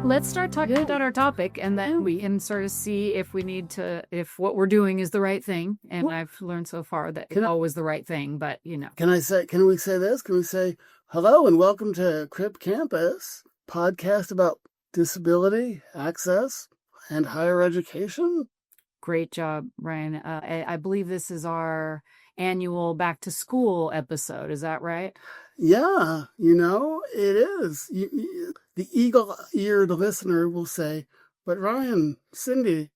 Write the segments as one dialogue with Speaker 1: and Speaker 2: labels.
Speaker 1: let's start talking about our topic, and then we can sort of see if we need to, if what we're doing is the right thing. And I've learned so far that it's always the right thing, but
Speaker 2: Can we say this? Can we say, hello and welcome to Crip Campus, podcast about disability, access, and higher education?
Speaker 1: Great job, Ryan. I believe this is our annual back to school episode. Is that right?
Speaker 2: Yeah, it is. The eagle-eared listener will say, but Ryan, Cindy,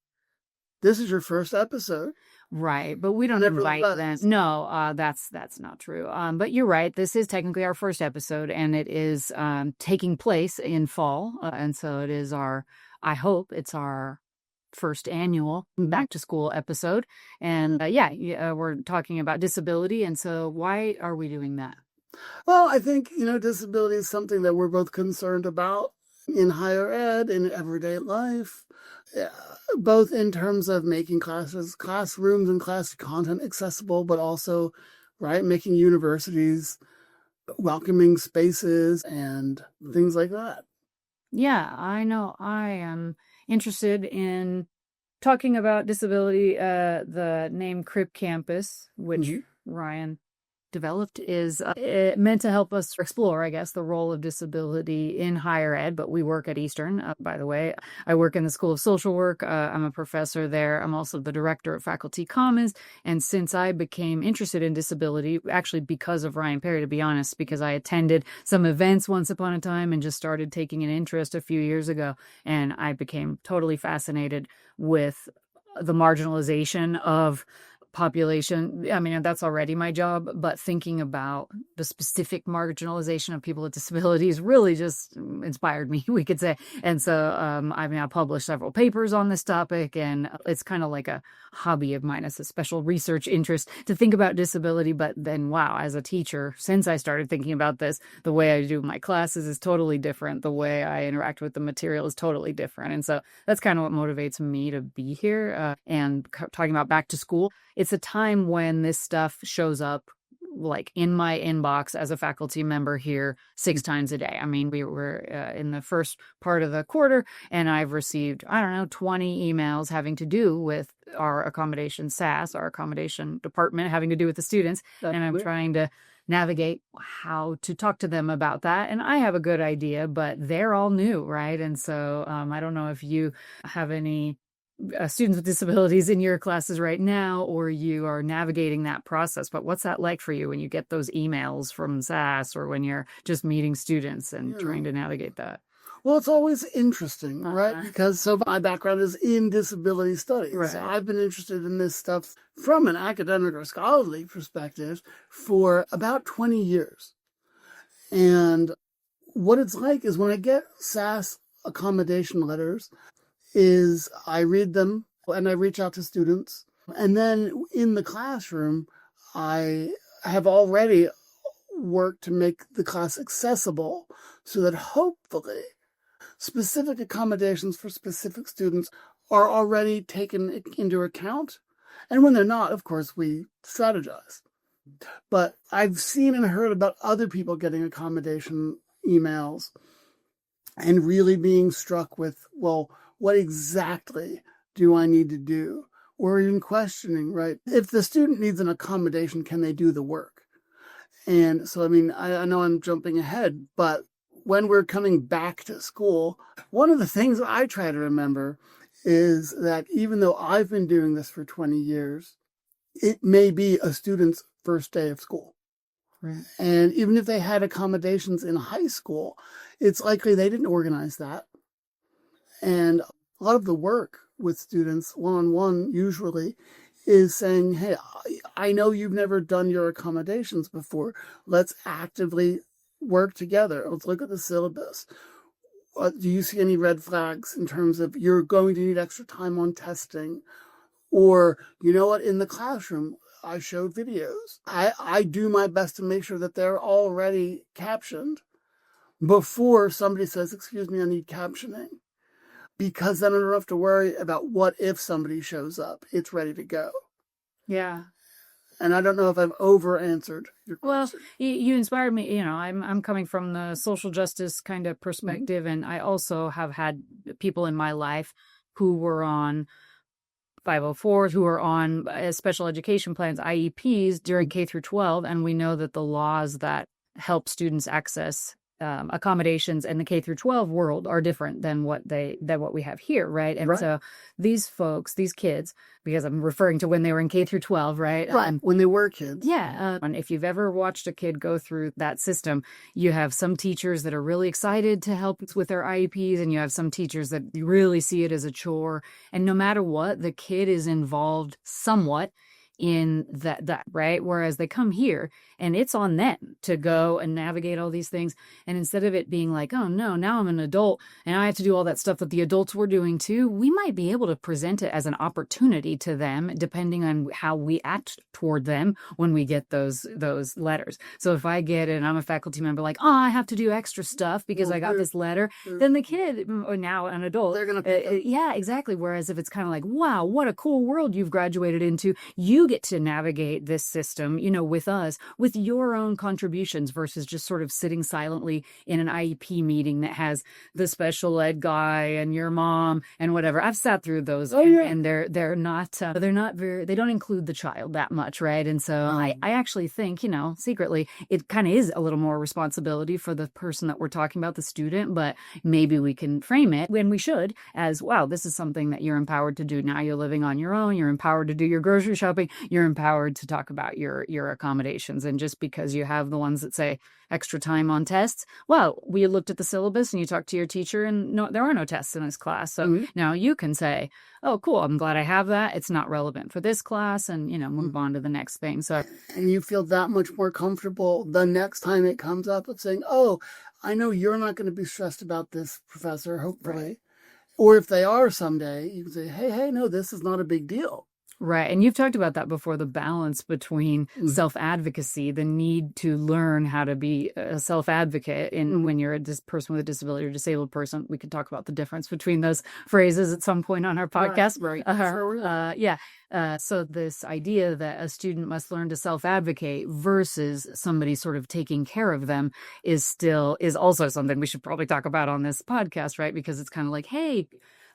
Speaker 2: this is your first episode.
Speaker 1: Right, but we don't invite them. No, that's not true. But you're right. This is technically our first episode, and it is taking place in fall. And so it is I hope it's our first annual back to school episode. And we're talking about disability. And so why are we doing that?
Speaker 2: Well, I think, disability is something that we're both concerned about in higher ed, in everyday life, both in terms of making classrooms and class content accessible, but also, right, making universities welcoming spaces and things like that.
Speaker 1: Yeah, I know. I am interested in talking about disability. The name Crip Campus, which Ryan developed, is meant to help us explore, I guess, the role of disability in higher ed. But we work at Eastern, by the way. I work in the School of Social Work. I'm a professor there. I'm also the director of Faculty Commons. And since I became interested in disability, actually because of Ryan Parrey, to be honest, because I attended some events once upon a time and just started taking an interest a few years ago, and I became totally fascinated with the marginalization of population. I mean, that's already my job, but thinking about the specific marginalization of people with disabilities really just inspired me, we could say. And so, I published several papers on this topic, and it's kind of like a hobby of mine. It's a special research interest to think about disability. But then, wow, as a teacher, since I started thinking about this, the way I do my classes is totally different. The way I interact with the material is totally different. And so that's kind of what motivates me to be here and talking about back to school. It's a time when this stuff shows up like in my inbox as a faculty member here 6 times a day. I mean, we were in the first part of the quarter, and I've received, 20 emails having to do with our accommodation SAS, our accommodation department, having to do with the students. And I'm trying to navigate how to talk to them about that. And I have a good idea, but they're all new, right? And so I don't know if you have any students with disabilities in your classes right now, or you are navigating that process. But what's that like for you when you get those emails from SAS, or when you're just meeting students and trying to navigate that?
Speaker 2: Well, it's always interesting, right? Because my background is in disability studies. Right. So I've been interested in this stuff from an academic or scholarly perspective for about 20 years. And what it's like is when I get SAS accommodation letters, is I read them and I reach out to students. And then in the classroom, I have already worked to make the class accessible so that hopefully specific accommodations for specific students are already taken into account. And when they're not, of course, we strategize. But I've seen and heard about other people getting accommodation emails and really being struck with, well, what exactly do I need to do? Or even questioning, right? If the student needs an accommodation, can they do the work? And so, I know I'm jumping ahead, but when we're coming back to school, one of the things I try to remember is that even though I've been doing this for 20 years, it may be a student's first day of school. Right. And even if they had accommodations in high school, it's likely they didn't organize that. And a lot of the work with students, one-on-one usually, is saying, hey, I know you've never done your accommodations before. Let's actively work together. Let's look at the syllabus. Do you see any red flags in terms of you're going to need extra time on testing? Or, you know what, in the classroom, I showed videos. I do my best to make sure that they're already captioned before somebody says, excuse me, I need captioning. Because then I don't have to worry about what if somebody shows up. It's ready to go.
Speaker 1: Yeah.
Speaker 2: And I don't know if I've over-answered your question.
Speaker 1: Well, you inspired me. I'm coming from the social justice kind of perspective, and I also have had people in my life who were on 504s, who are on special education plans, IEPs during K through 12, and we know that the laws that help students access accommodations in the K through 12 world are different than what we have here, right? And so these folks, these kids, because I'm referring to when they were in K through 12, right?
Speaker 2: Right, when they were kids.
Speaker 1: Yeah. And if you've ever watched a kid go through that system, you have some teachers that are really excited to help with their IEPs, and you have some teachers that really see it as a chore. And no matter what, the kid is involved somewhat in that, right? Whereas they come here and it's on them to go and navigate all these things. And instead of it being like, oh no, now I'm an adult and I have to do all that stuff that the adults were doing too, we might be able to present it as an opportunity to them, depending on how we act toward them when we get those letters. So if I get it and I'm a faculty member like, oh, I have to do extra stuff because I got this letter, then the kid, or now an adult,
Speaker 2: they're going to
Speaker 1: yeah, exactly. Whereas if it's kind of like, wow, what a cool world you've graduated into, you get to navigate this system, with us, with your own contributions versus just sort of sitting silently in an IEP meeting that has the special ed guy and your mom and whatever. I've sat through those, and they're not very, they don't include the child that much, right? And so I actually think, secretly, it kind of is a little more responsibility for the person that we're talking about, the student, but maybe we can frame it, when we should, as, wow, this is something that you're empowered to do. Now you're living on your own. You're empowered to do your grocery shopping. You're empowered to talk about your accommodations. And just because you have the ones that say extra time on tests, well, we looked at the syllabus and you talked to your teacher and no, there are no tests in this class. So now you can say, oh, cool, I'm glad I have that. It's not relevant for this class, and, move on to the next thing. So,
Speaker 2: and you feel that much more comfortable the next time it comes up of saying, oh, I know you're not going to be stressed about this, professor, hopefully. Right. Or if they are someday, you can say, hey, no, this is not a big deal.
Speaker 1: Right. And you've talked about that before, the balance between self-advocacy, the need to learn how to be a self-advocate when you're a person with a disability or disabled person. We could talk about the difference between those phrases at some point on our podcast. Right. So this idea that a student must learn to self-advocate versus somebody sort of taking care of them is also something we should probably talk about on this podcast, right? Because it's kind of like, hey,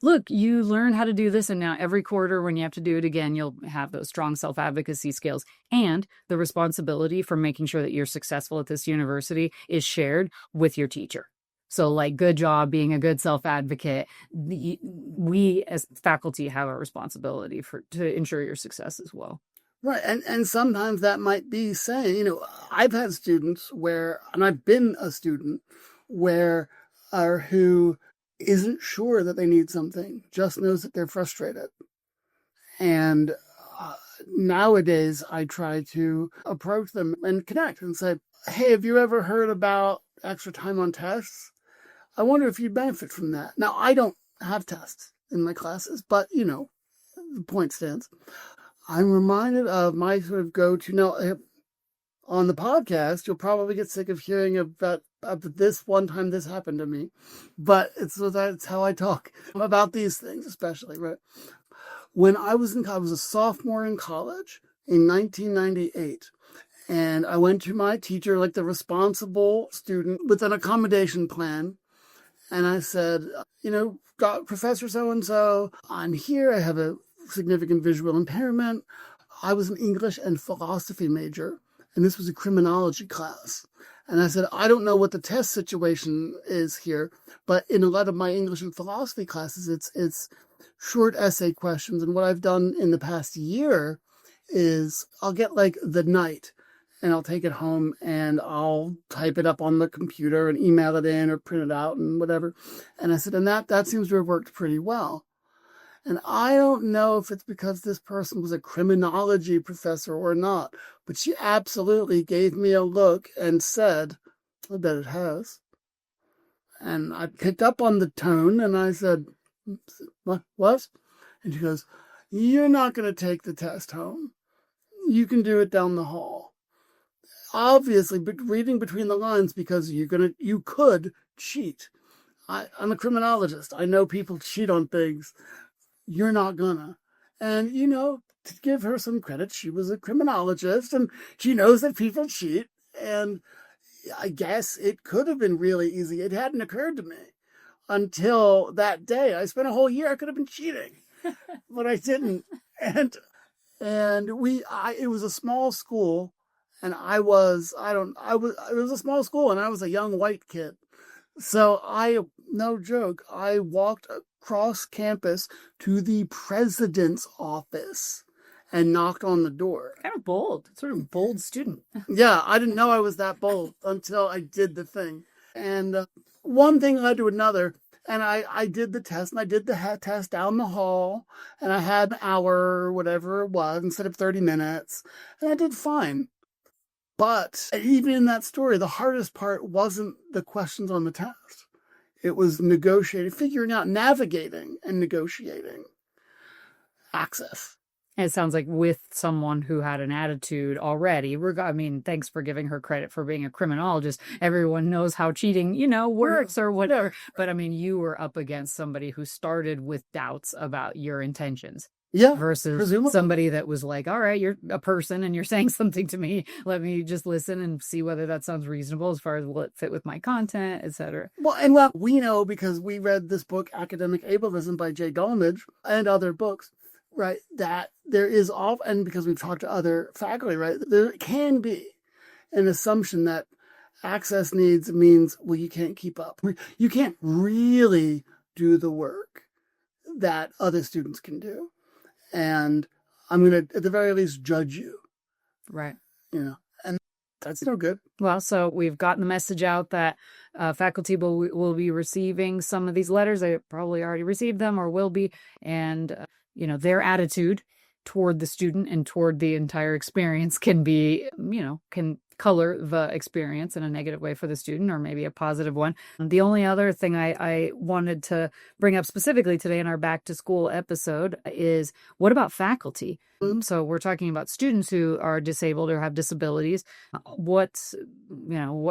Speaker 1: look, you learn how to do this, and now every quarter when you have to do it again, you'll have those strong self-advocacy skills. And the responsibility for making sure that you're successful at this university is shared with your teacher. So, like, good job being a good self-advocate. We as faculty have a responsibility to ensure your success as well.
Speaker 2: Right. And sometimes that might be saying, I've had students and I've been a student who isn't sure that they need something, just knows that they're frustrated. And nowadays I try to approach them and connect and say, hey, have you ever heard about extra time on tests? I wonder if you'd benefit from that. Now, I don't have tests in my classes, but, the point stands. I'm reminded of my sort of go-to. Now, on the podcast, you'll probably get sick of hearing about this one time this happened to me, but that's how I talk about these things, especially, right? When I was a sophomore in college in 1998, and I went to my teacher, like the responsible student, with an accommodation plan, and I said, got Professor so-and-so, I'm here, I have a significant visual impairment, I was an English and philosophy major, and this was a criminology class. And I said, I don't know what the test situation is here, but in a lot of my English and philosophy classes, it's short essay questions. And what I've done in the past year is I'll get like the night and I'll take it home and I'll type it up on the computer and email it in or print it out and whatever. And I said, and that seems to have worked pretty well. And I don't know if it's because this person was a criminology professor or not, but she absolutely gave me a look and said, I bet it has. And I picked up on the tone and I said, what? And she goes, you're not going to take the test home. You can do it down the hall. Obviously, but reading between the lines, because you could cheat. I'm a criminologist. I know people cheat on things. You're not gonna. And, to give her some credit, she was a criminologist and she knows that people cheat. And I guess it could have been really easy. It hadn't occurred to me until that day. I spent a whole year, I could have been cheating, but I didn't. And it was a small school, and it was a small school, and I was a young white kid. So no joke, I walked across campus to the president's office and knocked on the door.
Speaker 1: Kind of bold, sort of bold student.
Speaker 2: Yeah, I didn't know I was that bold until I did the thing. And one thing led to another. And I did the test, and I did the test down the hall, and I had an hour or whatever it was instead of 30 minutes, and I did fine. But even in that story, the hardest part wasn't the questions on the test. It was figuring out, navigating and negotiating access.
Speaker 1: It sounds like with someone who had an attitude already. I mean, thanks for giving her credit for being a criminologist. Everyone knows how cheating, works or whatever. But I mean, you were up against somebody who started with doubts about your intentions.
Speaker 2: Yeah.
Speaker 1: Versus
Speaker 2: presumably.
Speaker 1: Somebody that was like, all right, you're a person and you're saying something to me. Let me just listen and see whether that sounds reasonable as far as will it fit with my content, etc.
Speaker 2: Well, we know because we read this book, Academic Ableism by Jay Dolmage, and other books. Right, that there is and because we've talked to other faculty, right, there can be an assumption that access needs means, well, you can't keep up. You can't really do the work that other students can do. And I'm going to, at the very least, judge you.
Speaker 1: Right.
Speaker 2: And that's no good.
Speaker 1: Well, so we've gotten the message out that faculty will be receiving some of these letters. They probably already received them or will be. And their attitude toward the student and toward the entire experience can be, can color the experience in a negative way for the student or maybe a positive one. The only other thing I wanted to bring up specifically today in our back to school episode is, what about faculty? So we're talking about students who are disabled or have disabilities. What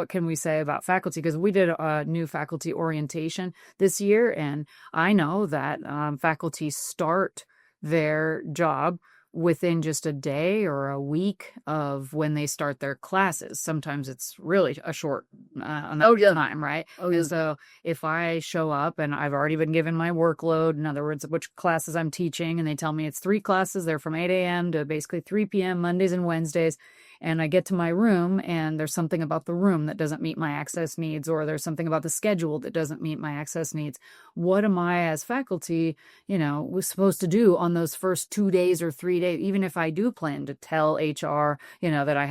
Speaker 1: can we say about faculty? Because we did a new faculty orientation this year, and I know that faculty start their job within just a day or a week of when they start their classes. Sometimes it's really a short time, right?
Speaker 2: Oh, yeah.
Speaker 1: And so if I show up and I've already been given my workload, in other words, which classes I'm teaching, and they tell me it's 3 classes, they're from 8 a.m. to basically 3 p.m. Mondays and Wednesdays, and I get to my room and there's something about the room that doesn't meet my access needs, or there's something about the schedule that doesn't meet my access needs. What am I as faculty, was supposed to do on those first 2 days or 3 days? Even if I do plan to tell HR, that I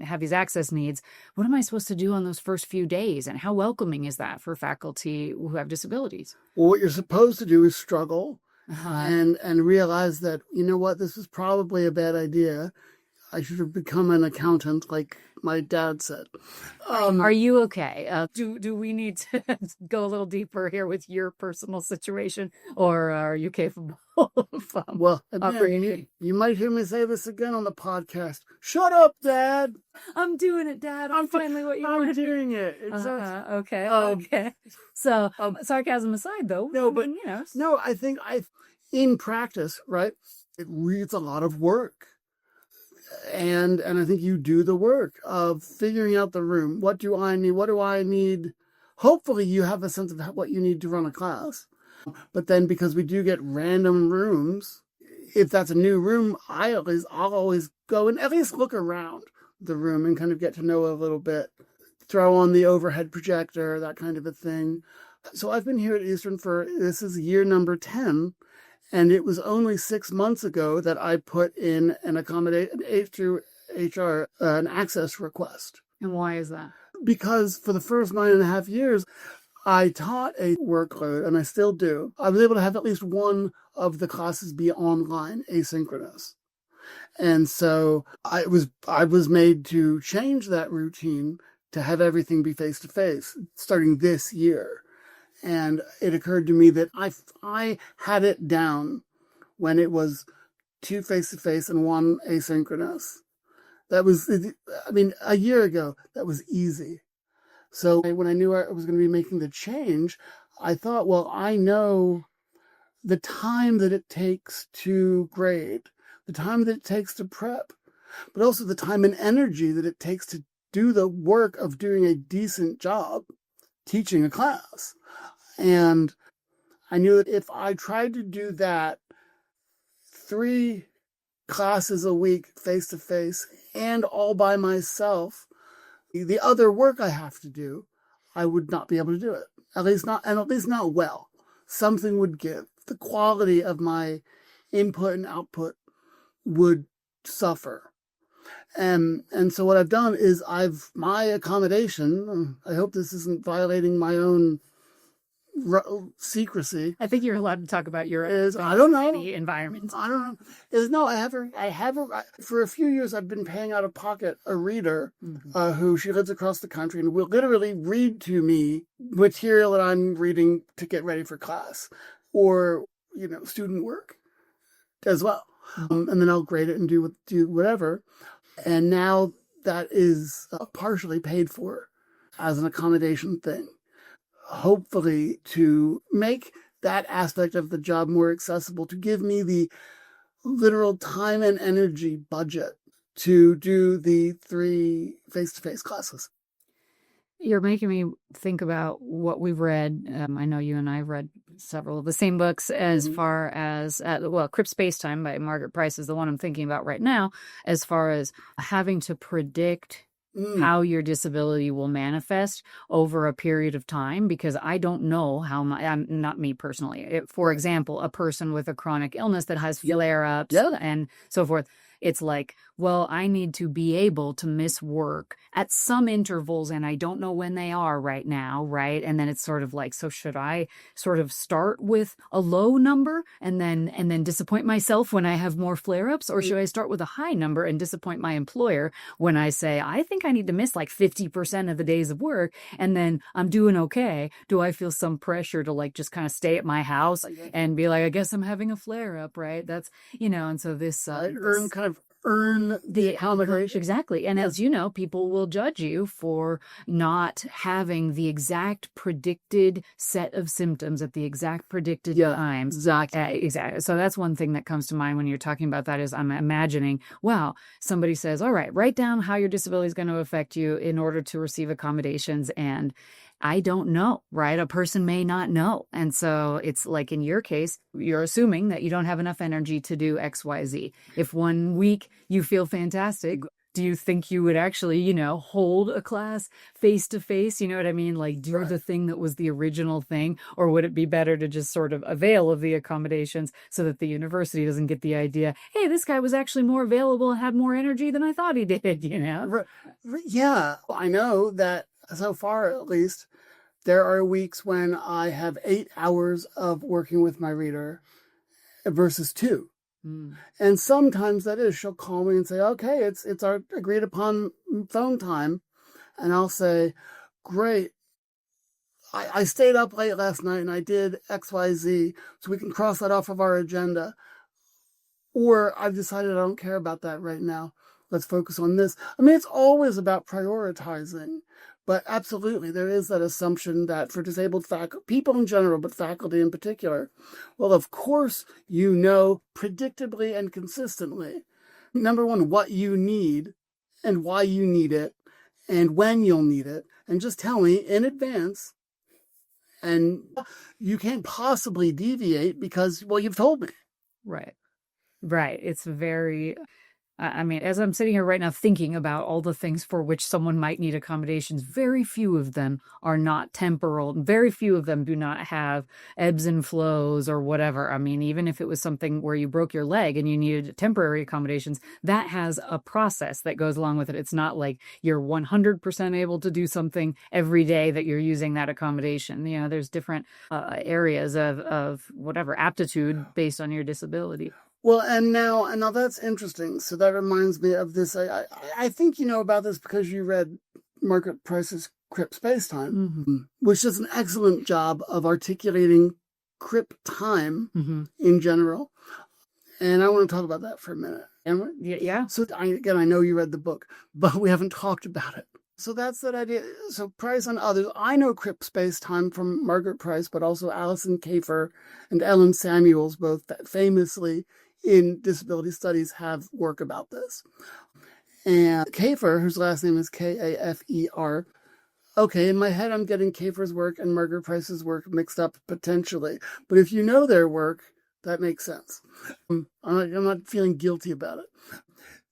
Speaker 1: have these access needs, what am I supposed to do on those first few days? And how welcoming is that for faculty who have disabilities?
Speaker 2: Well, what you're supposed to do is struggle and realize that, this is probably a bad idea. I should have become an accountant, like my dad said.
Speaker 1: Are you okay? Do we need to go a little deeper here with your personal situation, or are you capable of
Speaker 2: well, again, you might hear me say this again on the podcast. Shut up, Dad!
Speaker 1: I'm doing it, Dad. I'm finally what you want.
Speaker 2: I'm doing it.
Speaker 1: Okay. So, sarcasm aside, though.
Speaker 2: No, but no, I think in practice, right? It's a lot of work. And I think you do the work of figuring out the room. What do I need? What do I need? Hopefully you have a sense of what you need to run a class. But then because we do get random rooms, if that's a new room, I'll always go and at least look around the room and kind of get to know a little bit. Throw on the overhead projector, that kind of a thing. So I've been here at Eastern this is year number 10. And it was only 6 months ago that I put in an accommodation through HR, an access request.
Speaker 1: And why is that?
Speaker 2: Because for the first 9.5 years, I taught a workload, and I still do. I was able to have at least one of the classes be online, asynchronous. And so I was made to change that routine to have everything be face-to-face starting this year. And it occurred to me that I had it down when it was 2 face-to-face and 1 asynchronous. That was, a year ago, that was easy. So when I knew I was going to be making the change, I thought, well, I know the time that it takes to grade, the time that it takes to prep, but also the time and energy that it takes to do the work of doing a decent job teaching a class. And I knew that if I tried to do that 3 classes a week face-to-face and all by myself, the other work I have to do, I would not be able to do it. At least not well. Something would give. The quality of my input and output would suffer. And so what I've done is my accommodation, I hope this isn't violating my own secrecy.
Speaker 1: I think you're allowed to talk about your
Speaker 2: I don't know.
Speaker 1: the environment.
Speaker 2: I don't know. For a few years I've been paying out of pocket a reader who she lives across the country and will literally read to me material that I'm reading to get ready for class or student work as well. And then I'll grade it and do whatever. And now that is partially paid for as an accommodation thing. Hopefully to make that aspect of the job more accessible, to give me the literal time and energy budget to do the 3 face-to-face classes.
Speaker 1: You're making me think about what we've read. I know you and I have read several of the same books as far as, Crip Spacetime by Margaret Price is the one I'm thinking about right now, as far as having to predict how your disability will manifest over a period of time, because I don't know how not me personally. For example, a person with a chronic illness that has flare-ups and so forth. It's like, well, I need to be able to miss work at some intervals, and I don't know when they are right now, right? And then it's sort of like, so should I sort of start with a low number and then disappoint myself when I have more flare-ups? Or should I start with a high number and disappoint my employer when I say, I think I need to miss like 50% of the days of work, and then I'm doing okay? Do I feel some pressure to like just kind of stay at my house and be like, I guess I'm having a flare-up, right? That's, and so this...
Speaker 2: earn the accommodation.
Speaker 1: Exactly. And as you know, people will judge you for not having the exact predicted set of symptoms at the exact predicted times. Exactly. So that's one thing that comes to mind when you're talking about that is I'm imagining, wow, somebody says, all right, write down how your disability is going to affect you in order to receive accommodations. And I don't know, right? A person may not know. And so it's like in your case, you're assuming that you don't have enough energy to do X, Y, Z. If one week you feel fantastic, do you think you would actually, hold a class face to face? You know what I mean? Like do the thing that was the original thing? Or would it be better to just sort of avail of the accommodations so that the university doesn't get the idea, hey, this guy was actually more available and had more energy than I thought he did,
Speaker 2: Yeah, I know that so far at least, there are weeks when I have 8 hours of working with my reader versus 2. And sometimes that is, she'll call me and say, okay, it's our agreed upon phone time. And I'll say, great. I stayed up late last night and I did XYZ, so we can cross that off of our agenda. Or I've decided I don't care about that right now. Let's focus on this. I mean, it's always about prioritizing. But absolutely, there is that assumption that for disabled people in general, but faculty in particular, well, of course, predictably and consistently, number one, what you need and why you need it and when you'll need it. And just tell me in advance. And you can't possibly deviate because, well, you've told me.
Speaker 1: Right. It's very... I mean, as I'm sitting here right now thinking about all the things for which someone might need accommodations, very few of them are not temporal. Very few of them do not have ebbs and flows or whatever. I mean, even if it was something where you broke your leg and you needed temporary accommodations, that has a process that goes along with it. It's not like you're 100% able to do something every day that you're using that accommodation. There's different areas of whatever aptitude based on your disability.
Speaker 2: Well, and now that's interesting. So that reminds me of this. I think you know about this because you read Margaret Price's Crip Spacetime, which does an excellent job of articulating Crip time in general. And I want to talk about that for a minute.
Speaker 1: Yeah.
Speaker 2: So I know you read the book, but we haven't talked about it. So that's that idea. So Price and others. I know Crip Spacetime from Margaret Price, but also Alison Kafer and Ellen Samuels, both famously in disability studies have work about this. And Kafer, whose last name is Kafer, okay, in my head, I'm getting Kafer's work and Margaret Price's work mixed up potentially. But if you know their work, that makes sense. I'm not feeling guilty about it.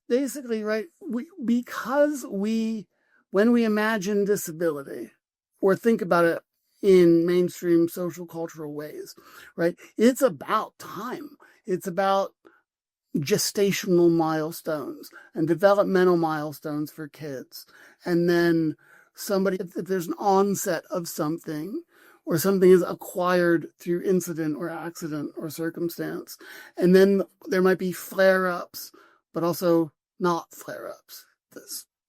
Speaker 2: Basically, right, when we imagine disability or think about it in mainstream social cultural ways, right, it's about time. It's about gestational milestones and developmental milestones for kids. And then if there's an onset of something, or something is acquired through incident or accident or circumstance, and then there might be flare-ups, but also not flare-ups,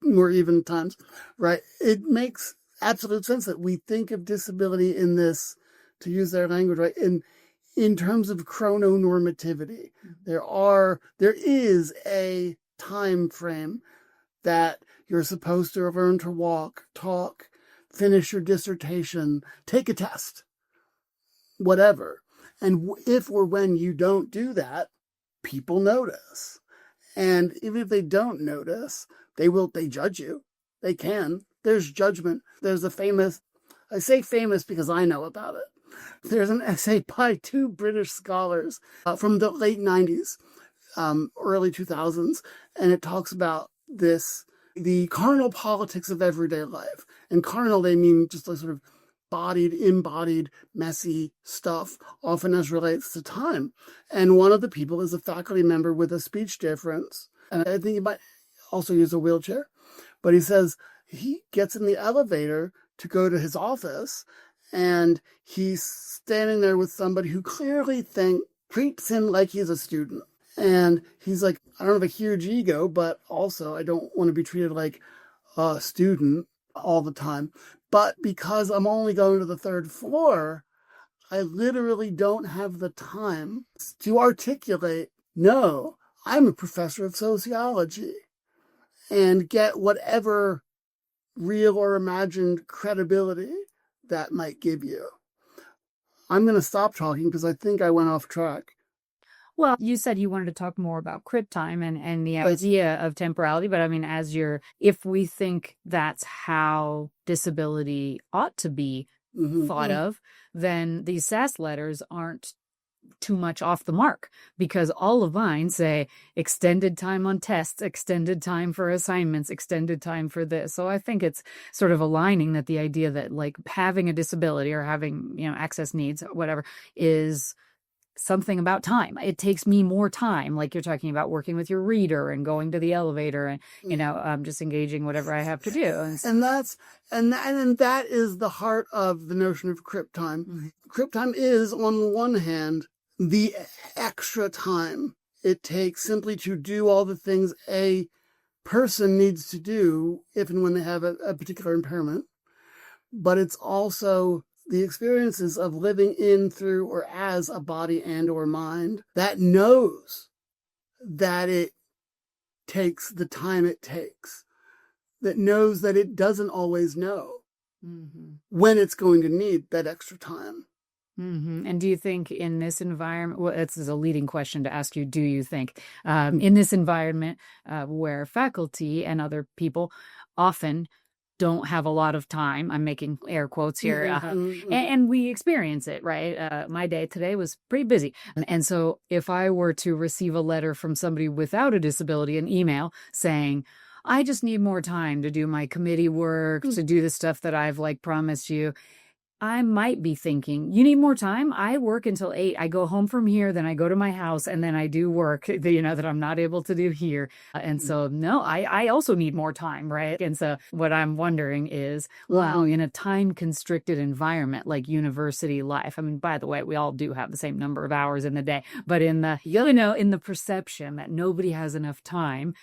Speaker 2: more even times, right? It makes absolute sense that we think of disability in this, to use their language, right, in terms of chrononormativity. There is a time frame that you're supposed to have learned to walk, talk, finish your dissertation, take a test, whatever. And if or when you don't do that, people notice. And even if they don't notice, they judge you. They can. There's judgment. There's I say famous because I know about it. There's an essay by two British scholars from the late 90s, early 2000s, and it talks about the carnal politics of everyday life. And carnal, they mean just like sort of embodied, messy stuff, often as relates to time. And one of the people is a faculty member with a speech difference. And I think he might also use a wheelchair. But he says he gets in the elevator to go to his office, and he's standing there with somebody who clearly treats him like he's a student. And he's like, I don't have a huge ego, but also I don't want to be treated like a student all the time. But because I'm only going to the third floor, I literally don't have the time to articulate, no, I'm a professor of sociology, and get whatever real or imagined credibility that might give you. I'm going to stop talking because I think I went off track.
Speaker 1: Well, you said you wanted to talk more about crip time and the idea of temporality, but I mean, if we think that's how disability ought to be thought of, then these SAS letters aren't too much off the mark, because all of mine say extended time on tests, extended time for assignments, extended time for this. So I think it's sort of aligning that the idea that like having a disability or having, access needs, whatever, is something about time. It takes me more time, like you're talking about working with your reader and going to the elevator and, just engaging whatever I have to do.
Speaker 2: And that is the heart of the notion of crip time. Mm-hmm. Crip time is, on the one hand, the extra time it takes simply to do all the things a person needs to do if and when they have a particular impairment. But it's also the experiences of living in, through, or as a body and or mind that knows that it takes the time it takes, that knows that it doesn't always know when it's going to need that extra time.
Speaker 1: Mm-hmm. And do you think in this environment, well, this is a leading question to ask you, do you think in this environment where faculty and other people often don't have a lot of time, I'm making air quotes here, and we experience it, right? My day today was pretty busy. And so if I were to receive a letter from somebody without a disability, an email saying, I just need more time to do my committee work, to do the stuff that I've promised you, I might be thinking, you need more time? I work until 8. I go home from here, then I go to my house, and then I do work, that I'm not able to do here. And so, no, I also need more time, right? And so what I'm wondering is, wow, in a time-constricted environment like university life, I mean, by the way, we all do have the same number of hours in the day, but in the, in the perception that nobody has enough time,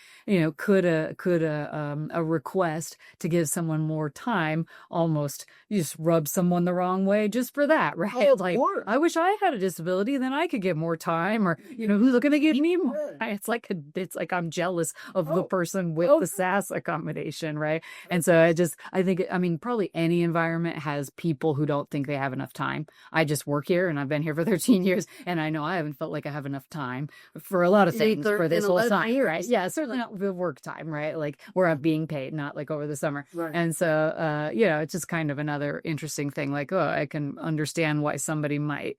Speaker 1: could a request to give someone more time almost just rub someone the wrong way just for that, right?
Speaker 2: Oh,
Speaker 1: like,
Speaker 2: course.
Speaker 1: I wish I had a disability, then I could get more time, or, who's going to give me more? It's like I'm jealous of the person with the SAS accommodation, right? And so I think, probably any environment has people who don't think they have enough time. I just work here and I've been here for 13 years and I know I haven't felt like I have enough time for a lot of things for this whole time, right? Yeah, certainly not the work time, right? Like where I'm being paid, not like over the summer.
Speaker 2: Right.
Speaker 1: And so, it's just kind of another interesting thing. Like, I can understand why somebody might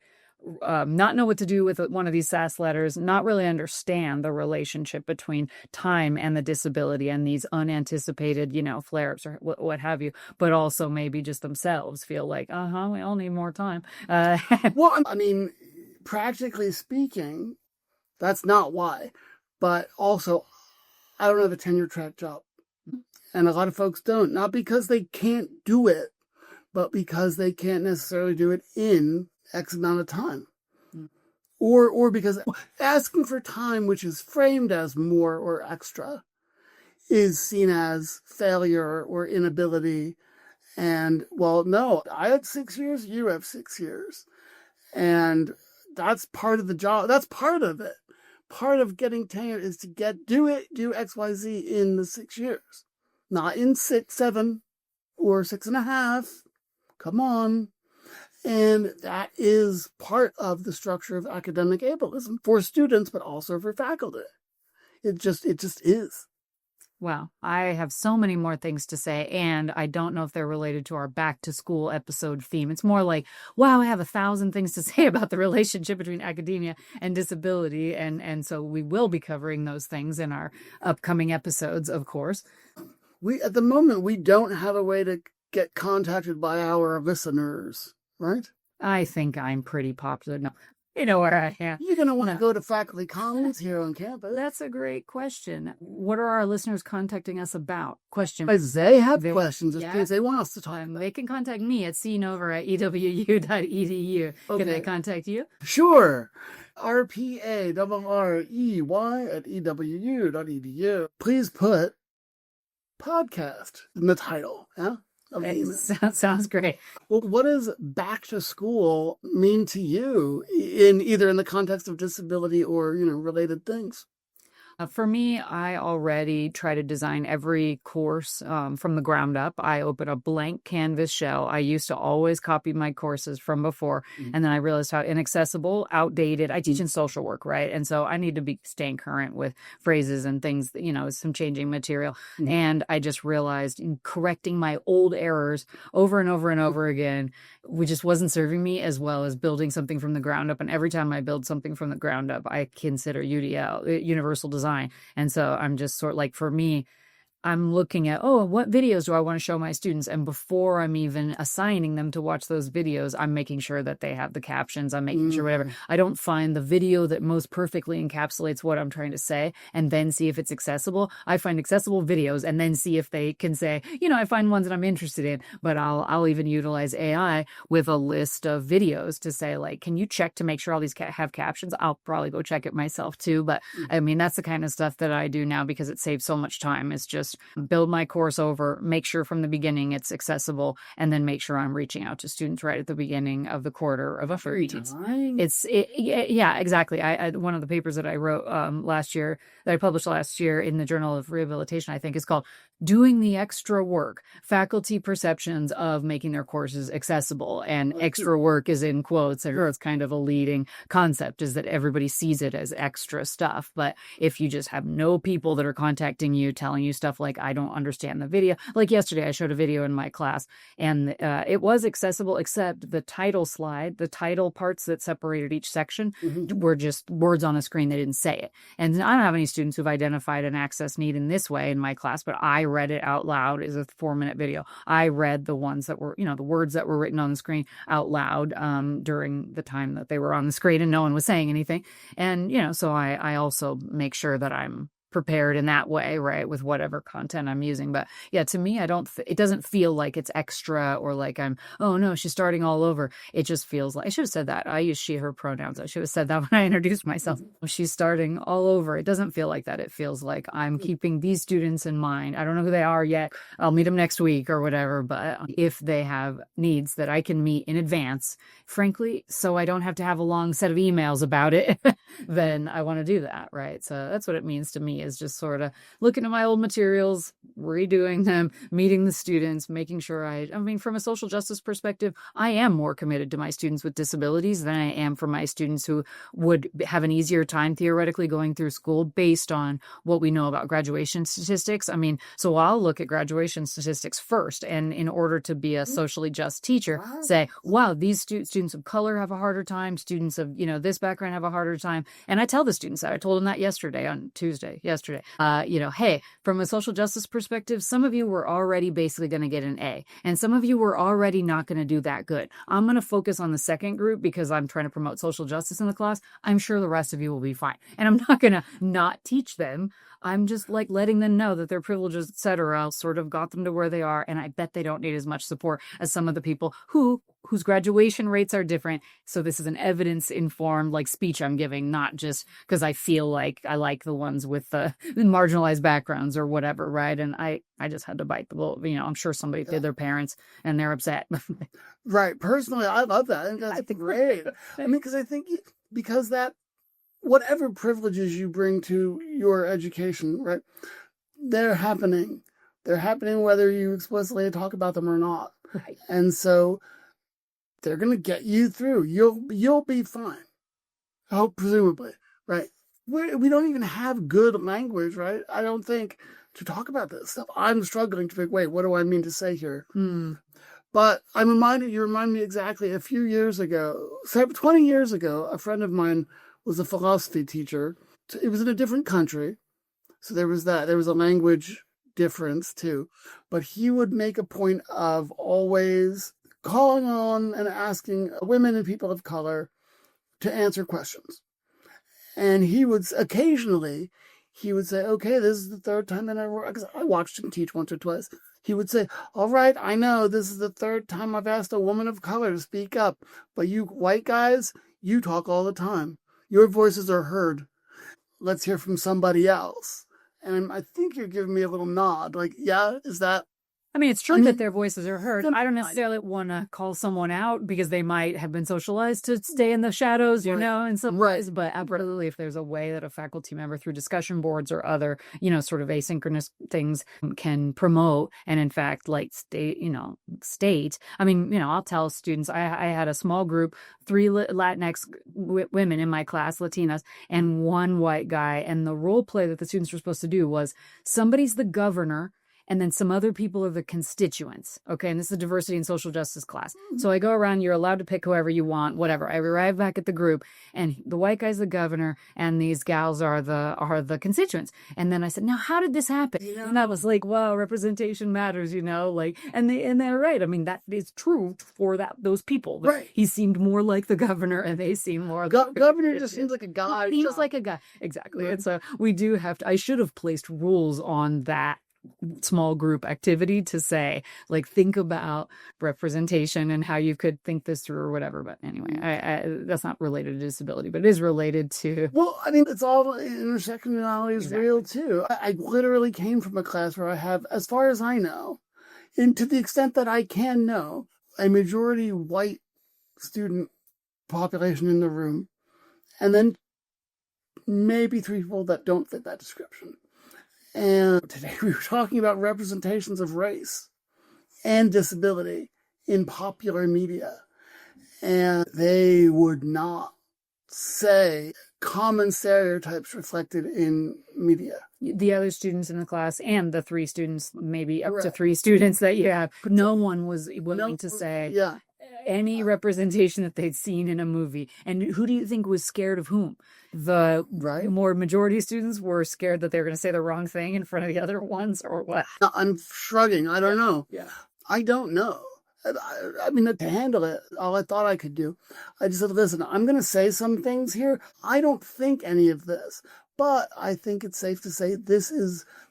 Speaker 1: not know what to do with one of these SAS letters, not really understand the relationship between time and the disability and these unanticipated, flare-ups or what have you, but also maybe just themselves feel like, we all need more time.
Speaker 2: Well, practically speaking, that's not why. But also, I don't have a tenure track job. And a lot of folks don't. Not because they can't do it, but because they can't necessarily do it in X amount of time. Or because asking for time, which is framed as more or extra, is seen as failure or inability. And, well, no, I had 6 years, you have 6 years. And that's part of the job. That's part of it. Part of getting tenure is to do X, Y, Z in the 6 years. Not in 6, 7, or 6.5. Come on. And that is part of the structure of academic ableism for students, but also for faculty. It just is.
Speaker 1: Wow. I have so many more things to say, and I don't know if they're related to our back to school episode theme. It's more like, wow, I have 1,000 things to say about the relationship between academia and disability. And so we will be covering those things in our upcoming episodes, of course.
Speaker 2: At the moment, we don't have a way to get contacted by our listeners, right?
Speaker 1: I think I'm pretty popular. No, you know where I am.
Speaker 2: You're going to want to go to faculty comments here on campus.
Speaker 1: That's a great question. What are our listeners contacting us about? Question.
Speaker 2: They have questions in case they want us to talk.
Speaker 1: They can contact me at cnover@ewu.edu.
Speaker 2: Okay.
Speaker 1: Can they contact you?
Speaker 2: Sure. RPARREY@ewu.edu. Please put podcast in the title. Yeah.
Speaker 1: Sounds great.
Speaker 2: Well, what does back to school mean to you in the context of disability or, related things?
Speaker 1: For me, I already try to design every course from the ground up. I open a blank canvas shell. I used to always copy my courses from before, and then I realized how inaccessible, outdated. I teach in social work, right? And so I need to be staying current with phrases and things, some changing material. And I just realized in correcting my old errors over and over and over again, which just wasn't serving me as well as building something from the ground up. And every time I build something from the ground up, I consider UDL, universal design. And so I'm just sort of like, for me, I'm looking at, what videos do I want to show my students? And before I'm even assigning them to watch those videos, I'm making sure that they have the captions. I'm making sure whatever. I don't find the video that most perfectly encapsulates what I'm trying to say and then see if it's accessible. I find accessible videos and then see if they can say, I find ones that I'm interested in, but I'll even utilize AI with a list of videos to say, like, can you check to make sure all these have captions? I'll probably go check it myself too. But that's the kind of stuff that I do now because it saves so much time. It's just build my course over, make sure from the beginning it's accessible, and then make sure I'm reaching out to students right at the beginning of the quarter of a free time. Yeah, exactly. I one of the papers that I wrote last year, that I published last year in the Journal of Rehabilitation, I think is called Doing the Extra Work, Faculty Perceptions of Making Their Courses Accessible. And extra work is in quotes, or it's kind of a leading concept, is that everybody sees it as extra stuff. But if you just have no people that are contacting you, telling you stuff like, I don't understand the video. Like yesterday, I showed a video in my class and it was accessible, except the title slide, the title parts that separated each section were just words on a screen. They didn't say it. And I don't have any students who've identified an access need in this way in my class, but I read it out loud as a 4-minute video. I read the ones that were, the words that were written on the screen out loud during the time that they were on the screen and no one was saying anything. And, so I also make sure that I'm prepared in that way, right, with whatever content I'm using. But yeah, to me, it doesn't feel like it's extra or like oh no, she's starting all over. It just feels like, I should have said that. I use she, her pronouns. I should have said that when I introduced myself. She's starting all over. It doesn't feel like that. It feels like I'm keeping these students in mind. I don't know who they are yet. I'll meet them next week or whatever. But if they have needs that I can meet in advance, frankly, so I don't have to have a long set of emails about it, then I want to do that, right? So that's what it means to me, is just sort of looking at my old materials, redoing them, meeting the students, making sure I mean, from a social justice perspective, I am more committed to my students with disabilities than I am for my students who would have an easier time theoretically going through school based on what we know about graduation statistics. I mean, so I'll look at graduation statistics first, and in order to be a socially just teacher, say, wow, these students of color have a harder time, students of, this background have a harder time. And I tell the students that. I told them that yesterday, hey, from a social justice perspective, some of you were already basically going to get an A, and some of you were already not going to do that good. I'm going to focus on the second group because I'm trying to promote social justice in the class. I'm sure the rest of you will be fine. And I'm not going to not teach them. I'm just like letting them know that their privileges, etc., sort of got them to where they are. And I bet they don't need as much support as some of the people whose graduation rates are different. So this is an evidence-informed speech I'm giving, not just because I feel like I like the ones with the marginalized backgrounds or whatever, right? And I just had to bite the bullet. I'm sure somebody did, their parents, and they're upset.
Speaker 2: Right. Personally, I love that. I think that's great. I mean, because that, whatever privileges you bring to your education, right, they're happening. They're happening whether you explicitly talk about them or not.
Speaker 1: Right.
Speaker 2: And so they're going to get you through. You'll be fine. I hope, presumably, right? We don't even have good language, right? I don't think, to talk about this stuff. I'm struggling to think, wait, what do I mean to say here? But you remind me exactly, a few years ago, 20 years ago, a friend of mine was a philosophy teacher. It was in a different country. So there was that. There was a language difference too. But he would make a point of always calling on and asking women and people of color to answer questions. And he would occasionally, say, okay, this is the third time that I watched him teach once or twice. He would say, all right, I know this is the third time I've asked a woman of color to speak up, but you white guys, you talk all the time. Your voices are heard. Let's hear from somebody else. And I think you're giving me a little nod. Yeah, is that?
Speaker 1: I mean, it's true that their voices are heard. I don't necessarily want to call someone out because they might have been socialized to stay in the shadows, in some ways. But absolutely, if there's a way that a faculty member through discussion boards or other, sort of asynchronous things can promote and in fact, state. I mean, I'll tell students, I had a small group, 3 Latinx women in my class, Latinas, and 1 white guy. And the role play that the students were supposed to do was somebody's the governor, and then some other people are the constituents. Okay. And this is a diversity and social justice class. So I go around, you're allowed to pick whoever you want, whatever. I arrive back at the group and the white guy's the governor and these gals are the constituents. And then I said, now how did this happen? And I was like, wow, representation matters, and they're right. I mean, that is true for those people.
Speaker 2: Right.
Speaker 1: He seemed more like the governor and they seem more
Speaker 2: governor just seems like a guy.
Speaker 1: He was like a guy. Exactly. Right. And so we do I should have placed rules on that small group activity to say, think about representation and how you could think this through or whatever. But anyway, I that's not related to disability, but it is related to.
Speaker 2: Well, I mean, it's all intersectionality is real too. I literally came from a class where I have, as far as I know, and to the extent that I can know, a majority white student population in the room, and then maybe 3 people that don't fit that description. And today we were talking about representations of race and disability in popular media. And they would not say common stereotypes reflected in media.
Speaker 1: The other students in the class and the 3 students, maybe up to 3 students that you have, no one was willing to say any representation that they'd seen in a movie. And who do you think was scared of whom? The more majority students were scared that they were going to say the wrong thing in front of the other ones, or what?
Speaker 2: I'm shrugging. I don't know.
Speaker 1: Yeah.
Speaker 2: I don't know. I mean, to handle it, all I thought I could do, I just said, listen, I'm going to say some things here. I don't think any of this, But I think it's safe to say these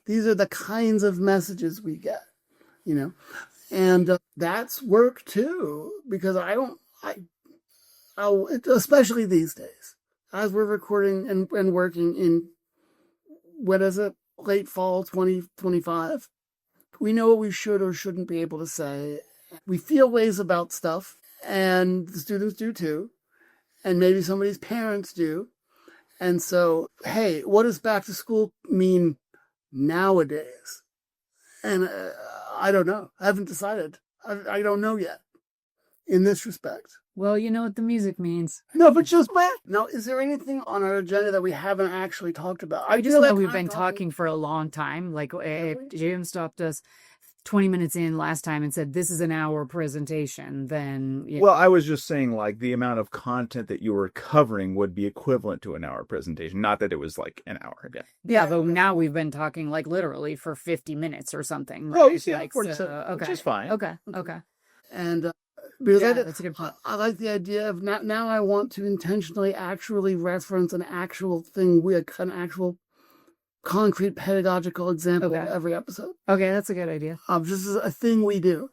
Speaker 2: are the kinds of messages we get, and that's work too, because especially these days, as we're recording and working in, what is it, late fall 2025, we know what we should or shouldn't be able to say. We feel ways about stuff, and the students do too, and maybe somebody's parents do. And so, hey, what does back to school mean nowadays? And I don't know. I haven't decided. I don't know yet in this respect.
Speaker 1: Well, you know what the music means.
Speaker 2: No, but just wait. Now, is there anything on our agenda that we haven't actually talked about?
Speaker 1: I just know we've been talking for a long time. Like, if Jim stopped us 20 minutes in last time and said, this is an hour presentation, then...
Speaker 3: Well, I was just saying, like, the amount of content that you were covering would be equivalent to an hour presentation. Not that it was, like, an hour.
Speaker 1: Yeah, though now we've been talking, like, literally for 50 minutes or something.
Speaker 3: Right? Oh, you see,
Speaker 1: like,
Speaker 3: 47,
Speaker 1: okay.
Speaker 3: which is fine.
Speaker 1: Okay.
Speaker 2: And because
Speaker 1: that's a good point.
Speaker 2: I like the idea of now I want to intentionally actually reference an actual thing with an actual concrete pedagogical example every episode.
Speaker 1: Okay, that's a good idea.
Speaker 2: This is a thing we do.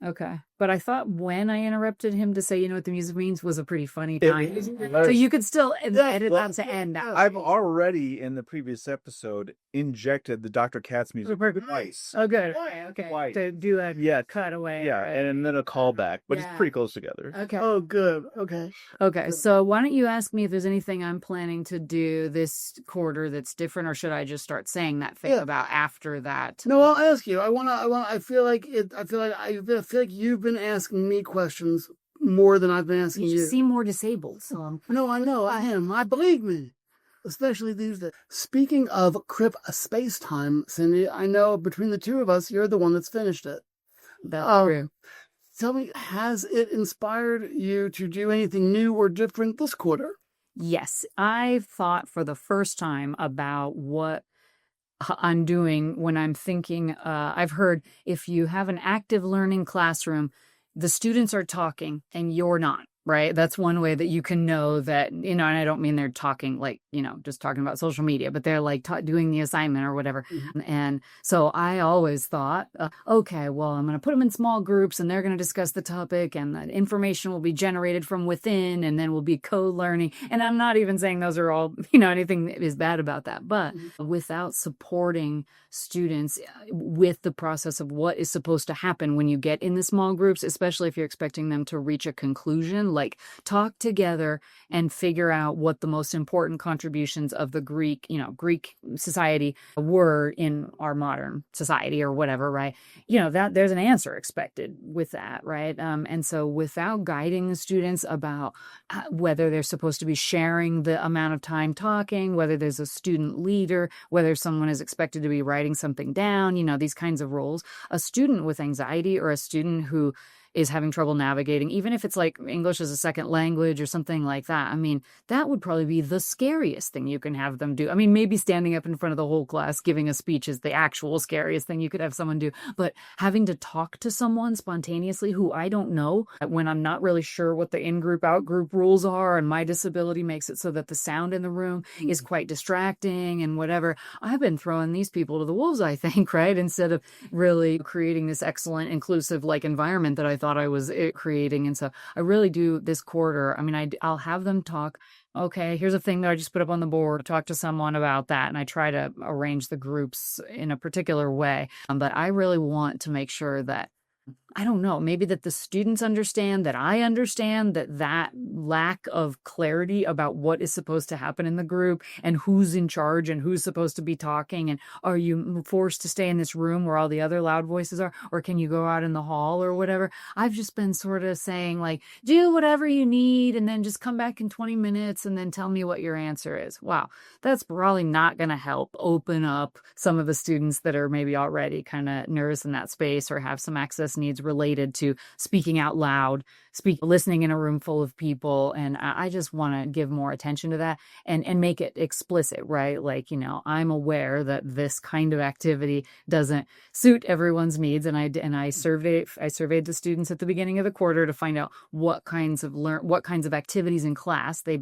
Speaker 1: Okay. But I thought when I interrupted him to say, you know what the music means, was a pretty funny time. So you could still edit that to end.
Speaker 3: I've already, in the previous episode, injected the Dr. Katz music twice.
Speaker 1: Oh, good. Okay.
Speaker 3: Twice.
Speaker 1: To do a cutaway.
Speaker 3: Yeah,
Speaker 1: right?
Speaker 3: and then a callback, but it's pretty close together.
Speaker 1: Okay.
Speaker 2: Oh, good. Okay.
Speaker 1: Okay, so why don't you ask me if there's anything I'm planning to do this quarter that's different, or should I just start saying that thing about after that?
Speaker 2: No, I'll ask you. I feel like you've been asking me questions more than I've been asking you.
Speaker 1: You seem more disabled, so
Speaker 2: No, I know, I am. I believe me. Especially these days. Speaking of Crip Space-Time, Cindy, I know between the two of us, you're the one that's finished it.
Speaker 1: That's true.
Speaker 2: Tell me, has it inspired you to do anything new or different this quarter?
Speaker 1: Yes, I thought for the first time about what I'm doing when I'm thinking. I've heard if you have an active learning classroom, the students are talking and you're not. Right. That's one way that you can know that, and I don't mean they're talking like, just talking about social media, but they're like doing the assignment or whatever. Mm-hmm. And so I always thought, okay, well, I'm going to put them in small groups and they're going to discuss the topic and the information will be generated from within and then we'll be co-learning. And I'm not even saying those are all, anything that is bad about that, but without supporting students with the process of what is supposed to happen when you get in the small groups, especially if you're expecting them to reach a conclusion. Like talk together and figure out what the most important contributions of the Greek society were in our modern society or whatever, right? That there's an answer expected with that, right? And so without guiding the students about whether they're supposed to be sharing the amount of time talking, whether there's a student leader, whether someone is expected to be writing something down, these kinds of roles, a student with anxiety or a student who is having trouble navigating, even if it's like English as a second language or something like that. I mean, that would probably be the scariest thing you can have them do. I mean, maybe standing up in front of the whole class giving a speech is the actual scariest thing you could have someone do. But having to talk to someone spontaneously who I don't know, when I'm not really sure what the in-group, out-group rules are, and my disability makes it so that the sound in the room is quite distracting and whatever, I've been throwing these people to the wolves, I think, right? Instead of really creating this excellent, inclusive, environment that I thought I was creating. And so I really do this quarter. I mean, I'll have them talk. Okay, here's a thing that I just put up on the board. Talk to someone about that. And I try to arrange the groups in a particular way. But I really want to make sure that, I don't know, maybe that the students understand, that I understand that lack of clarity about what is supposed to happen in the group and who's in charge and who's supposed to be talking. And are you forced to stay in this room where all the other loud voices are? Or can you go out in the hall or whatever? I've just been sort of saying do whatever you need and then just come back in 20 minutes and then tell me what your answer is. Wow, that's probably not going to help open up some of the students that are maybe already kind of nervous in that space or have some access needs related to speaking out loud, listening in a room full of people. And I just want to give more attention to that and make it explicit, right? Like, I'm aware that this kind of activity doesn't suit everyone's needs. And I surveyed the students at the beginning of the quarter to find out what kinds of activities in class they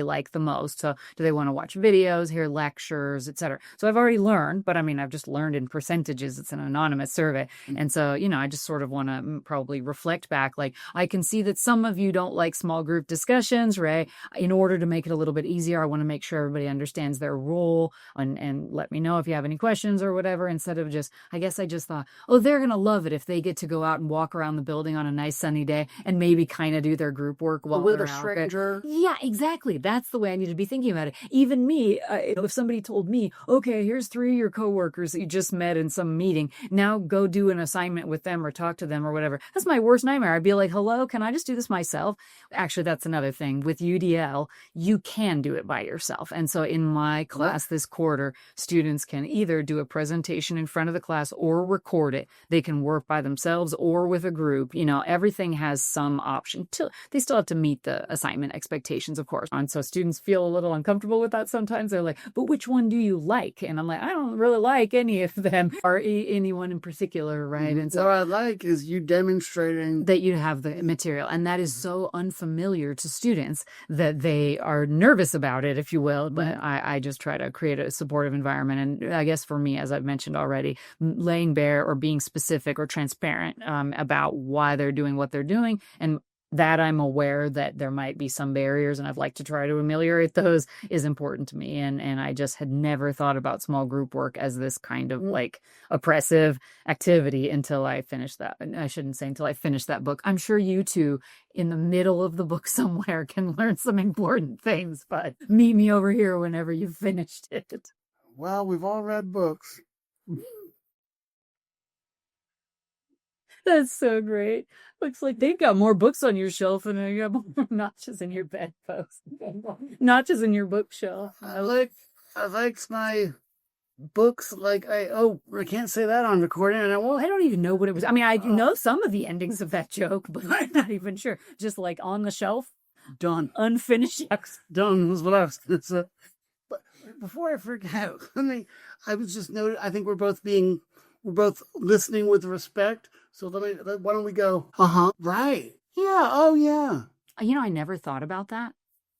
Speaker 1: like the most. So do they want to watch videos, hear lectures, etc.? So I've already learned, but I've just learned in percentages. It's an anonymous survey. And so, I just sort of want to probably reflect back. Like, I can see that some of you don't like small group discussions, right? In order to make it a little bit easier, I want to make sure everybody understands their role and let me know if you have any questions or whatever, instead of I guess I just thought, oh, they're going to love it if they get to go out and walk around the building on a nice sunny day and maybe kind of do their group work while
Speaker 2: with
Speaker 1: they're
Speaker 2: a
Speaker 1: out.
Speaker 2: stranger.
Speaker 1: Yeah, exactly. That's the way I need to be thinking about it. Even me, if somebody told me, okay, here's 3 of your coworkers that you just met in some meeting, now go do an assignment with them or talk to them or whatever. That's my worst nightmare. I'd be like, hello, can I just do this myself? Actually, that's another thing. With UDL, you can do it by yourself. And so in my class this quarter, students can either do a presentation in front of the class or record it. They can work by themselves or with a group. Everything has some option. They still have to meet the assignment expectations, of course. And so students feel a little uncomfortable with that sometimes. They're like, but which one do you like? And I'm like, I don't really like any of them or anyone in particular, right? And so
Speaker 2: what I like is you demonstrating
Speaker 1: that you have the material. And that is so unfamiliar to students that they are nervous about it, if you will. But I just try to create a supportive environment. And I guess for me, as I've mentioned already, laying bare or being specific or transparent about why they're doing what they're doing, and that I'm aware that there might be some barriers and I'd like to try to ameliorate those, is important to me. And I just had never thought about small group work as this kind of like oppressive activity until I finished that. I shouldn't say until I finished that book. I'm sure you too, in the middle of the book somewhere, can learn some important things, but meet me over here whenever you've finished it.
Speaker 2: Well, we've all read books.
Speaker 1: That's so great. Looks like they've got more books on your shelf than you have more notches in your bedpost. Notches in your bookshelf.
Speaker 2: I like my books like I can't say that on recording, and I won't.
Speaker 1: I don't even know what it was. I know some of the endings of that joke, but I'm not even sure. Just like on the shelf,
Speaker 2: Done.
Speaker 1: Unfinished.
Speaker 2: Done was what I was going to say. But before I forget, I was just noted. I think we're both listening with respect. So why don't we go? Right. Yeah. Oh yeah.
Speaker 1: I never thought about that.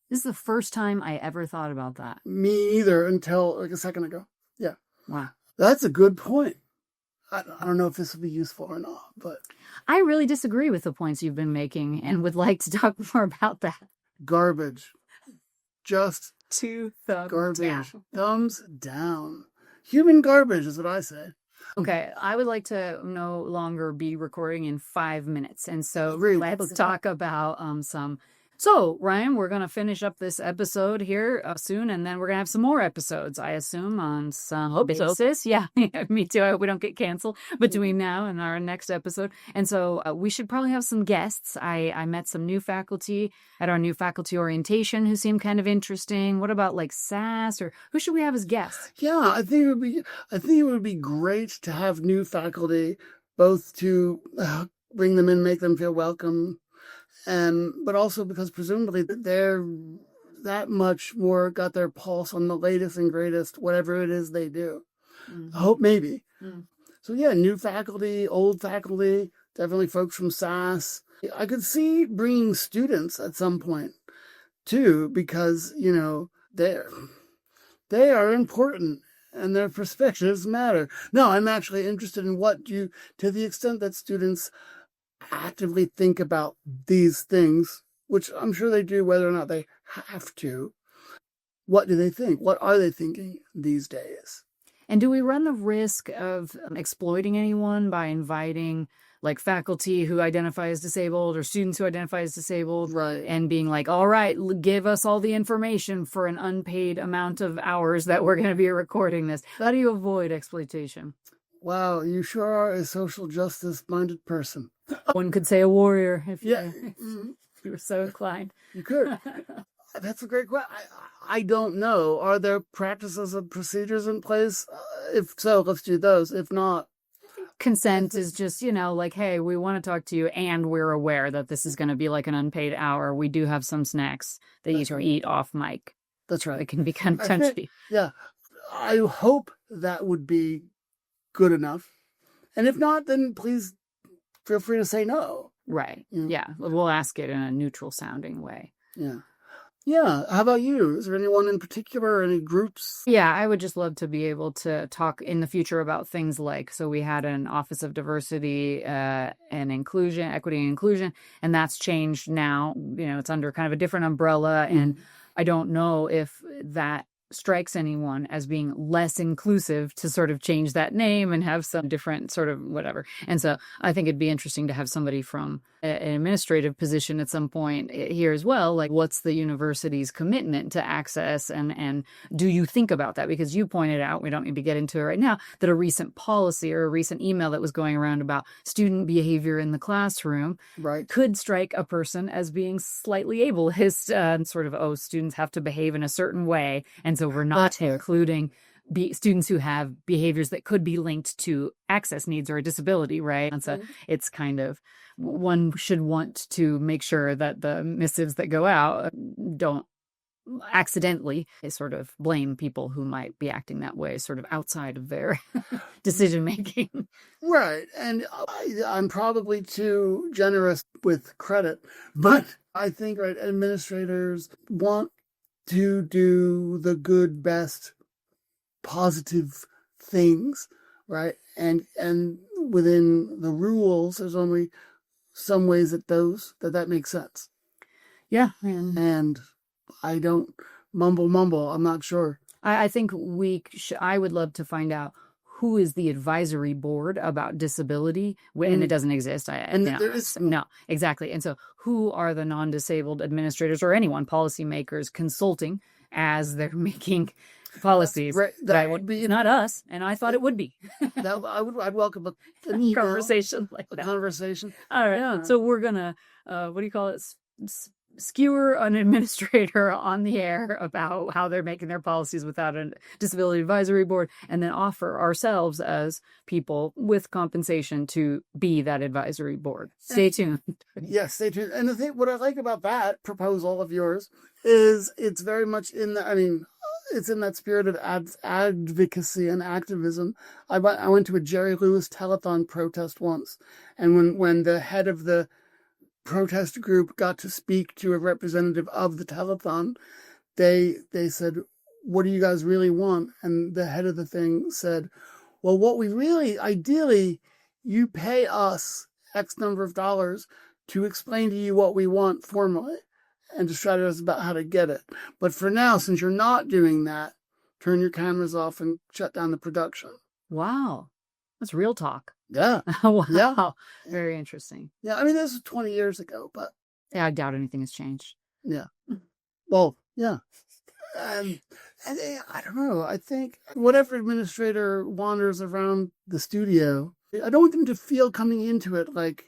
Speaker 1: This is the first time I ever thought about that.
Speaker 2: Me either, until like a second ago. Yeah.
Speaker 1: Wow.
Speaker 2: That's a good point. I don't know if this will be useful or not, but
Speaker 1: I really disagree with the points you've been making and would like to talk more about that.
Speaker 2: Garbage. Just
Speaker 1: Two thumbs
Speaker 2: garbage.
Speaker 1: down.
Speaker 2: Thumbs down. Human garbage is what I say.
Speaker 1: Okay, I would like to no longer be recording in 5 minutes. And so let's talk about some. So, Ryan, we're going to finish up this episode here soon, and then we're going to have some more episodes, I assume, on some basis. So. Yeah, me too. I hope we don't get canceled between now and our next episode. And so we should probably have some guests. I met some new faculty at our new faculty orientation who seemed kind of interesting. What about like SAS, or who should we have as guests?
Speaker 2: Yeah, I think it would be great to have new faculty, both to bring them in, make them feel welcome, but also because presumably they're that much more got their pulse on the latest and greatest, whatever it is they do. I hope maybe. So yeah, new faculty, old faculty, definitely folks from SAS. I could see bringing students at some point too, because they are important and their perspectives matter. No, I'm actually interested in to the extent that students actively think about these things, which I'm sure they do, whether or not they have to. What do they think? What are they thinking these days?
Speaker 1: And do we run the risk of exploiting anyone by inviting like faculty who identify as disabled or students who identify as disabled,
Speaker 2: right,
Speaker 1: and being like, all right, give us all the information for an unpaid amount of hours that we're going to be recording this? How do you avoid exploitation?
Speaker 2: Wow, you sure are a social justice-minded person.
Speaker 1: One could say a warrior if you were so inclined.
Speaker 2: You could. That's a great question. I don't know. Are there practices and procedures in place? If so, let's do those. If not,
Speaker 1: consent is just, like, hey, we want to talk to you and we're aware that this is going to be like an unpaid hour. We do have some snacks that you can eat off mic.
Speaker 2: That's right.
Speaker 1: It can be kind of touchy.
Speaker 2: Yeah. I hope that would be good enough. And if not, then please feel free to say no.
Speaker 1: Right. Yeah. We'll ask it in a neutral sounding way.
Speaker 2: Yeah. Yeah. How about you? Is there anyone in particular, any groups?
Speaker 1: Yeah, I would just love to be able to talk in the future about things like, so we had an Office of Diversity and Inclusion, Equity and Inclusion, and that's changed now. It's under kind of a different umbrella, and I don't know if that strikes anyone as being less inclusive to sort of change that name and have some different sort of whatever. And so I think it'd be interesting to have somebody from an administrative position at some point here as well. Like, what's the university's commitment to access, and do you think about that? Because you pointed out, we don't need to get into it right now, that a recent policy or a recent email that was going around about student behavior in the classroom could strike a person as being slightly ableist, and sort of, students have to behave in a certain way. And so we're not including students who have behaviors that could be linked to access needs or a disability, right? And so it's kind of, one should want to make sure that the missives that go out don't accidentally sort of blame people who might be acting that way, sort of outside of their decision making.
Speaker 2: Right. And I'm probably too generous with credit, but I think administrators want to do the good, best, positive things, right? And within the rules, there's only some ways that makes sense.
Speaker 1: Yeah.
Speaker 2: And I don't mumble. I'm not sure.
Speaker 1: I think I would love to find out who is the advisory board about disability when it doesn't exist.
Speaker 2: There is
Speaker 1: no, exactly. And so who are the non-disabled administrators or anyone, policymakers, consulting as they're making policies?
Speaker 2: That would be
Speaker 1: not us. And I thought it would be.
Speaker 2: I'd welcome a
Speaker 1: conversation like that.
Speaker 2: Conversation.
Speaker 1: All right. Yeah. So we're gonna what do you call it? Skewer an administrator on the air about how they're making their policies without a disability advisory board, and then offer ourselves as people with compensation to be that advisory board. Stay tuned.
Speaker 2: Yes, stay tuned. And the thing, what I like about that proposal of yours is it's very much it's in that spirit of advocacy and activism. I went to a Jerry Lewis telethon protest once, and when the head of the protest group got to speak to a representative of the telethon, they said, what do you guys really want? And the head of the thing said, well, what we really, ideally, you pay us X number of dollars to explain to you what we want formally and to strategize us about how to get it. But for now, since you're not doing that, turn your cameras off and shut down the production.
Speaker 1: Wow. That's real talk.
Speaker 2: Yeah.
Speaker 1: Wow.
Speaker 2: Yeah.
Speaker 1: Very interesting.
Speaker 2: Yeah. I mean, this was 20 years ago, but.
Speaker 1: Yeah, I doubt anything has changed.
Speaker 2: Yeah. Well, yeah. And I don't know. I think whatever administrator wanders around the studio, I don't want them to feel coming into it like,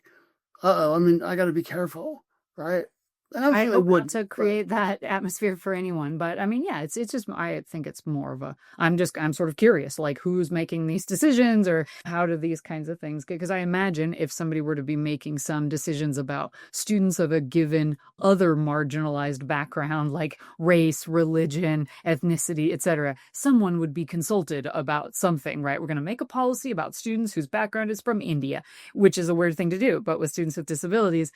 Speaker 2: I got to be careful, right? And
Speaker 1: I hope not to create that atmosphere for anyone, but it's just, I think it's more of I'm sort of curious, like, who's making these decisions, or how do these kinds of things, because I imagine if somebody were to be making some decisions about students of a given other marginalized background, like race, religion, ethnicity, etc., someone would be consulted about something, right? We're going to make a policy about students whose background is from India, which is a weird thing to do, but with students with disabilities,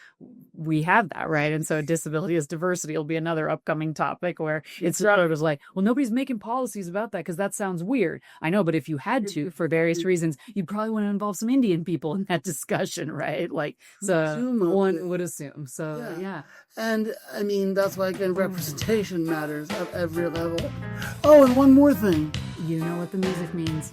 Speaker 1: we have that, right? And so disability as diversity will be another upcoming topic where it's sort of like, well, nobody's making policies about that because that sounds weird. I know, but if you had to, for various reasons, you'd probably want to involve some Indian people in that discussion, right? Like, so one would assume. So, yeah.
Speaker 2: And that's why, again, representation matters at every level. Oh, and one more thing.
Speaker 1: You know what the music means.